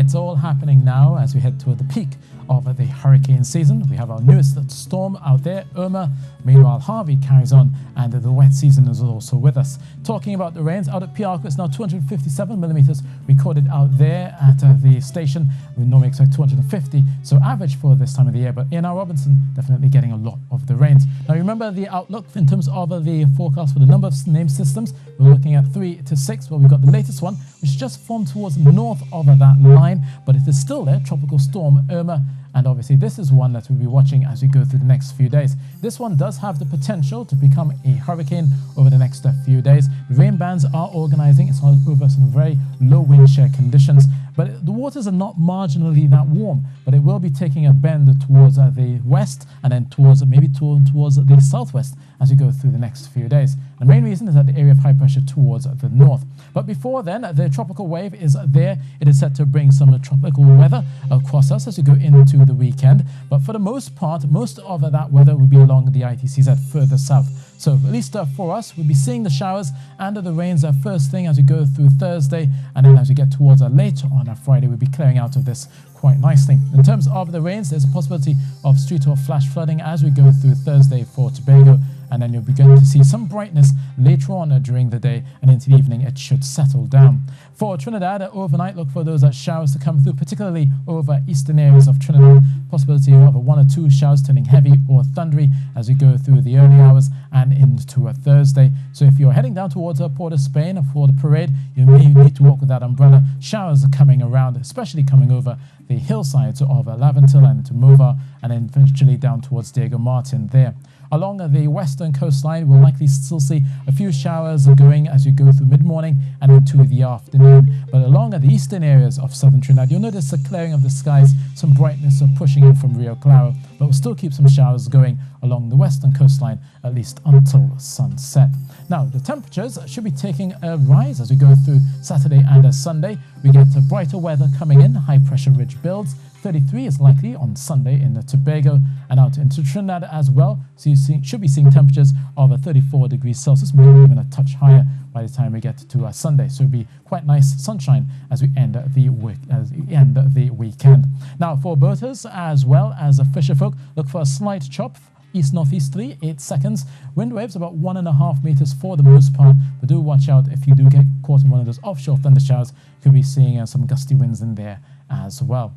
It's all happening now as we head toward the peak of the hurricane season. We have our newest storm out there, Irma. Meanwhile, Harvey carries on, and the wet season is also with us. Talking about the rains, out at Piarco, it's now 257 millimeters recorded out there at the station. We normally expect 250, so average for this time of the year. But in our Robinson, definitely getting a lot of the rains. Now, remember the outlook in terms of the forecast for the number of name systems. We're looking at 3 to 6. Well, we've got the latest one, which just formed towards the north of that line, but it is still there, Tropical Storm Irma. And obviously this is one that we'll be watching as we go through the next few days. This one does have the potential to become a hurricane over the next few days. The rain bands are organizing. It's over some very low wind shear conditions, but the waters are not marginally that warm, but it will be taking a bend towards the west and then towards the southwest as we go through the next few days. The main reason is that the area of high pressure towards the north. But before then, the tropical wave is there. It is set to bring some tropical weather across us as we go into the weekend. But for the most part, most of that weather will be along the ITCZ further south. So at least for us, we'll be seeing the showers and the rains first thing as we go through Thursday. And then as we get towards later on Friday, we'll be clearing out of this quite nicely. In terms of the rains, there's a possibility of street or flash flooding as we go through Thursday for Tobago. And then you'll begin to see some brightness later on during the day, and into the evening it should settle down. For Trinidad, overnight, look for those showers to come through, particularly over eastern areas of Trinidad. Possibility of 1 or 2 showers turning heavy or thundery as we go through the early hours and into a Thursday. So if you're heading down towards Port of Spain for the parade, you may need to walk with that umbrella. Showers are coming around, especially coming over the hillsides of Laventil and Tomova, and then eventually down towards Diego Martin there. Along the western coastline, we'll likely still see a few showers going as you go through mid-morning and into the afternoon. But along the eastern areas of southern Trinidad, you'll notice a clearing of the skies, some brightness pushing in from Rio Claro, but we'll still keep some showers going along the western coastline, at least until sunset. Now, the temperatures should be taking a rise as we go through Saturday and Sunday. We get brighter weather coming in, high-pressure ridge builds. 33 is likely on Sunday in Tobago and out into Trinidad as well. So you should be seeing temperatures of 34 degrees Celsius, maybe even a touch higher by the time we get to Sunday. So it'll be quite nice sunshine as we end the weekend. Now, for boaters as well as fisherfolk, look for a slight chop. East-northeasterly, 8 seconds. Wind waves about 1.5 meters for the most part, but do watch out if you do get caught in one of those offshore thunder showers. You could be seeing some gusty winds in there as well.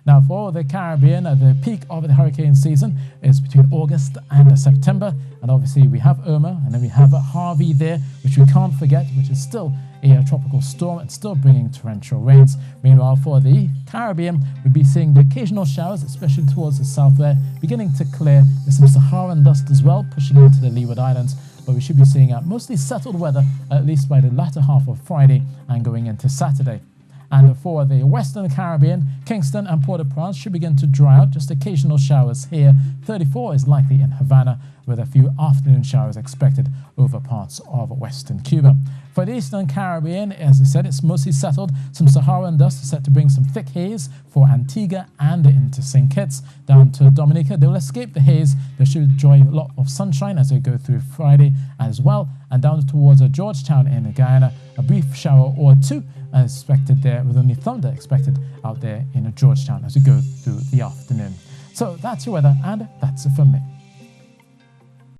Now, for the Caribbean, the peak of the hurricane season is between August and September. And obviously, we have Irma, and then we have Harvey there, which we can't forget, which is still a tropical storm and still bringing torrential rains. Meanwhile, for the Caribbean, we'll be seeing the occasional showers, especially towards the south there, beginning to clear. There's some Saharan dust as well, pushing into the Leeward Islands. But we should be seeing mostly settled weather, at least by the latter half of Friday and going into Saturday. And for the Western Caribbean, Kingston and Port-au-Prince should begin to dry out, just occasional showers here. 34 is likely in Havana, with a few afternoon showers expected over parts of Western Cuba. For the Eastern Caribbean, as I said, it's mostly settled. Some Saharan dust is set to bring some thick haze for Antigua and into St. Kitts. Down to Dominica, they will escape the haze. They should enjoy a lot of sunshine as they go through Friday as well. And down towards Georgetown in Guyana, a brief shower or 2 expected there, with only thunder expected out there in Georgetown as we go through the afternoon. So that's your weather, and that's it from me.